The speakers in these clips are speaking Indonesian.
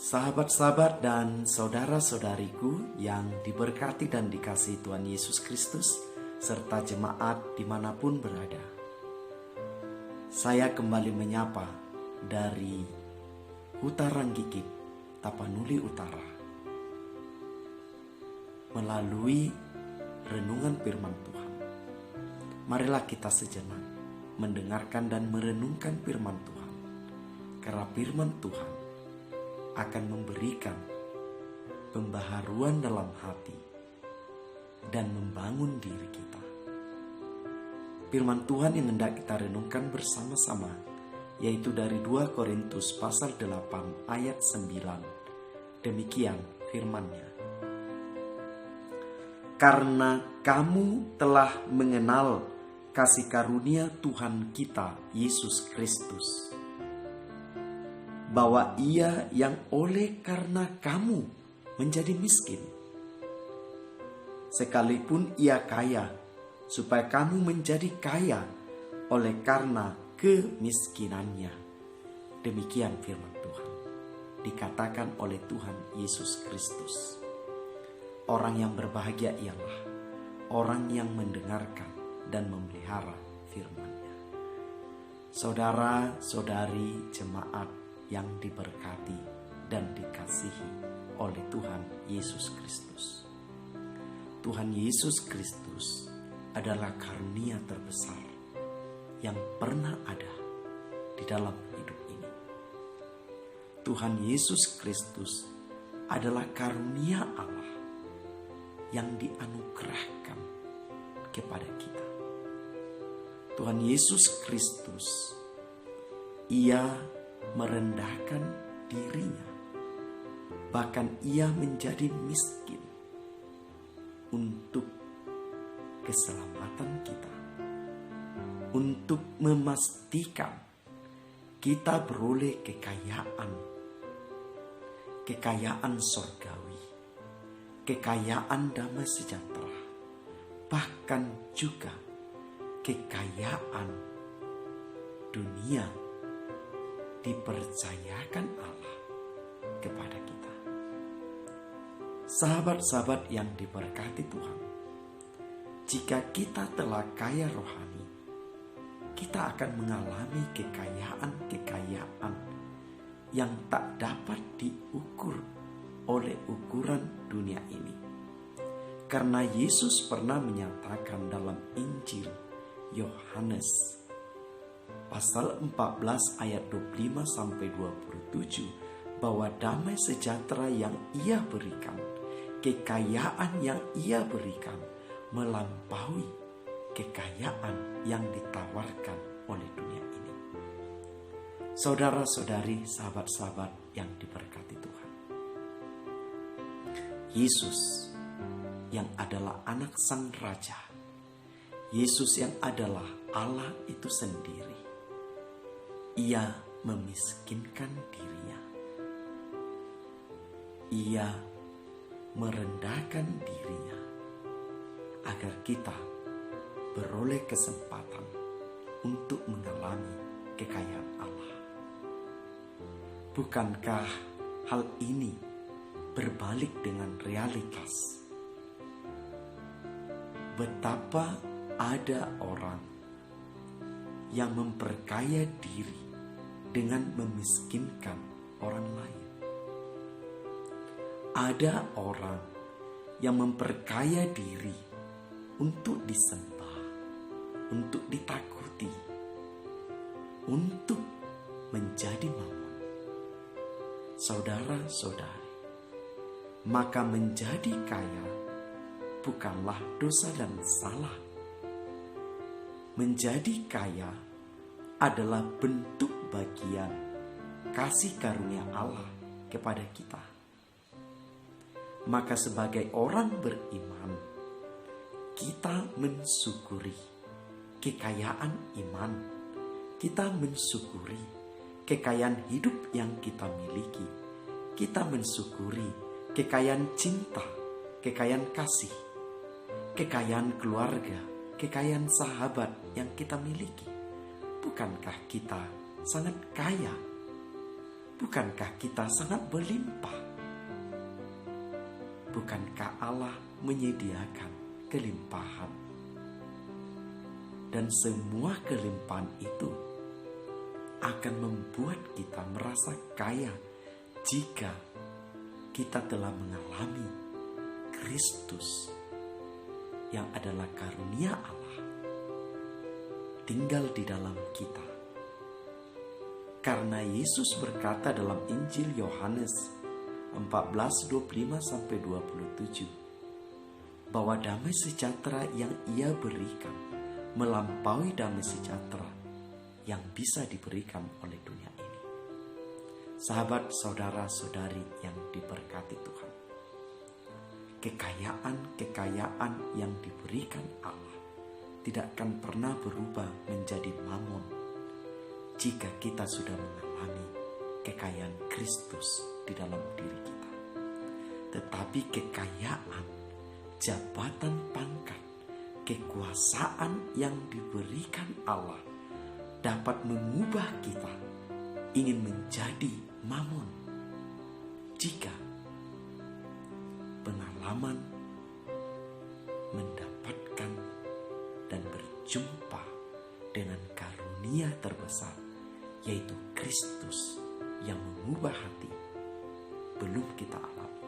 Sahabat-sahabat dan saudara-saudariku yang diberkati dan dikasihi Tuhan Yesus Kristus, serta jemaat dimanapun berada. Saya kembali menyapa dari Huta Ranggikit, Tapanuli Utara, melalui renungan firman Tuhan. Marilah kita sejenak mendengarkan dan merenungkan firman Tuhan, karena firman Tuhan akan memberikan pembaharuan dalam hati dan membangun diri kita. Firman Tuhan yang hendak kita renungkan bersama-sama yaitu dari 2 Korintus pasal 8 ayat 9. Demikian firman-Nya. Karena kamu telah mengenal kasih karunia Tuhan kita Yesus Kristus, bahwa Ia yang oleh karena kamu menjadi miskin, sekalipun Ia kaya, supaya kamu menjadi kaya oleh karena kemiskinannya. Demikian firman Tuhan, dikatakan oleh Tuhan Yesus Kristus. Orang yang berbahagia ialah orang yang mendengarkan dan memelihara firman-Nya. Saudara-saudari jemaat yang diberkati dan dikasihi oleh Tuhan Yesus Kristus. Tuhan Yesus Kristus adalah karunia terbesar yang pernah ada di dalam hidup ini. Tuhan Yesus Kristus adalah karunia Allah yang dianugerahkan kepada kita. Tuhan Yesus Kristus, Ia merendahkan dirinya, bahkan Ia menjadi miskin untuk keselamatan kita, untuk memastikan kita beroleh kekayaan sorgawi, kekayaan damai sejahtera, bahkan juga kekayaan dunia dipercayakan Allah kepada kita. Sahabat-sahabat yang diberkati Tuhan, jika kita telah kaya rohani, kita akan mengalami kekayaan yang tak dapat diukur oleh ukuran dunia ini. Karena Yesus pernah menyatakan dalam Injil Yohanes pasal 14 ayat 25-27 bahwa damai sejahtera yang Ia berikan, kekayaan yang Ia berikan melampaui kekayaan yang ditawarkan oleh dunia ini. Saudara-saudari, sahabat-sahabat yang diberkati Tuhan, Yesus yang adalah anak Sang Raja, Yesus yang adalah Allah itu sendiri, Ia memiskinkan dirinya. Ia merendahkan dirinya agar kita beroleh kesempatan untuk mengalami kekayaan Allah. Bukankah hal ini berbalik dengan realitas? Betapa ada orang yang memperkaya diri dengan memiskinkan orang lain. Ada orang yang memperkaya diri untuk disembah, untuk ditakuti, untuk menjadi mamon. Saudara-saudari, maka menjadi kaya bukanlah dosa dan salah. Menjadi kaya adalah bentuk bagian kasih karunia Allah kepada kita. Maka sebagai orang beriman, kita mensyukuri kekayaan iman, kita mensyukuri kekayaan hidup yang kita miliki, kita mensyukuri kekayaan cinta, kekayaan kasih, kekayaan keluarga, kekayaan sahabat yang kita miliki. Bukankah kita sangat kaya? bukankah kita sangat berlimpah? Bukankah Allah menyediakan kelimpahan? Dan semua kelimpahan itu akan membuat kita merasa kaya jika kita telah mengalami Kristus yang adalah karunia Allah tinggal di dalam kita. Karena Yesus berkata dalam Injil Yohanes 14:25-27 bahwa damai sejahtera yang Ia berikan melampaui damai sejahtera yang bisa diberikan oleh dunia ini. Sahabat, saudara-saudari yang diberkati Tuhan, kekayaan yang diberikan Allah tidak akan pernah berubah menjadi mamon jika kita sudah mengalami kekayaan Kristus di dalam diri kita. Tetapi kekayaan, jabatan pangkat, kekuasaan yang diberikan Allah dapat mengubah kita ingin menjadi mamon jika pengalaman mendapatkan dan berjumpa dengan karunia terbesar, yaitu Kristus yang mengubah hati, belum kita alami.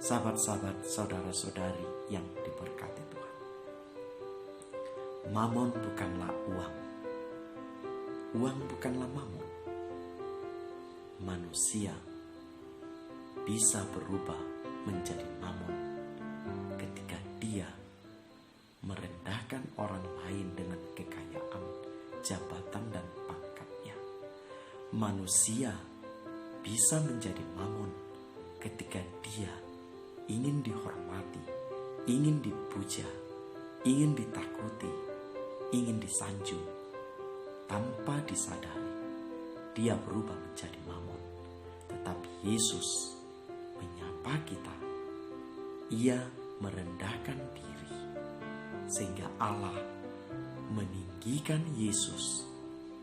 Sahabat-sahabat, saudara-saudari yang diberkati Tuhan, mamon bukanlah uang. Uang bukanlah mamon. Manusia bisa berubah menjadi mamon ketika dia merendahkan orang lain dengan kekayaan, jabatan, dan pangkatnya. Manusia bisa menjadi mamon ketika dia ingin dihormati, ingin dipuja, ingin ditakuti, ingin disanjung. Tanpa disadari, dia berubah menjadi mamon. Tetapi Yesus menyapa kita. Ia merendahkan diri, sehingga Allah meninggikan Yesus,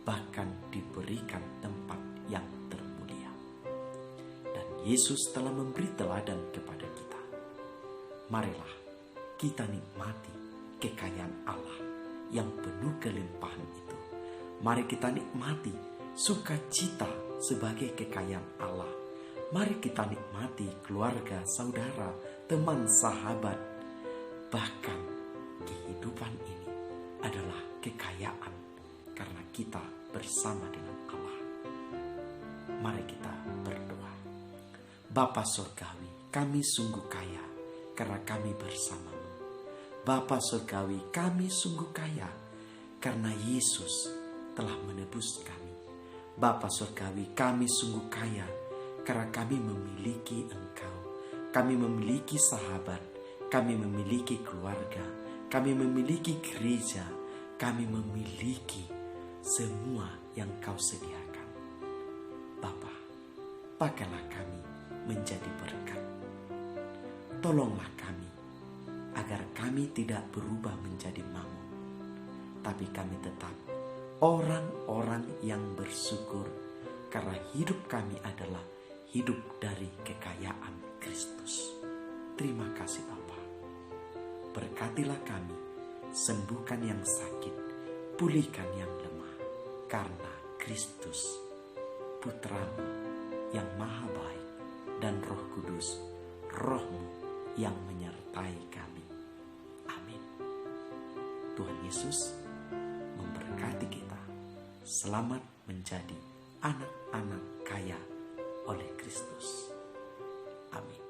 bahkan diberikan tempat yang termulia. Dan Yesus telah memberi teladan kepada kita. Marilah kita nikmati kekayaan Allah yang penuh kelimpahan itu. Mari kita nikmati sukacita sebagai kekayaan Allah. Mari kita nikmati keluarga, saudara, teman, sahabat. Bahkan kehidupan ini adalah kekayaan karena kita bersama dengan Allah. Mari kita berdoa. Bapa Surgawi, kami sungguh kaya karena kami bersamamu. Bapa Surgawi, kami sungguh kaya karena Yesus telah menebus kami. Bapa Surgawi, kami sungguh kaya karena kami memiliki Engkau. Kami memiliki sahabat, kami memiliki keluarga, kami memiliki gereja, kami memiliki semua yang Kau sediakan. Bapa, pakailah kami menjadi berkat. Tolonglah kami agar kami tidak berubah menjadi mamon, tapi kami tetap orang-orang yang bersyukur karena hidup kami adalah hidup dari kekayaan Kristus. Terima kasih Bapa. Berkatilah kami, sembuhkan yang sakit, pulihkan yang lemah, karena Kristus, Putramu yang maha baik, dan Roh Kudus, Roh-Mu yang menyertai kami. Amin. Tuhan Yesus memberkati kita. Selamat menjadi anak-anak kaya oleh Kristus. Amin.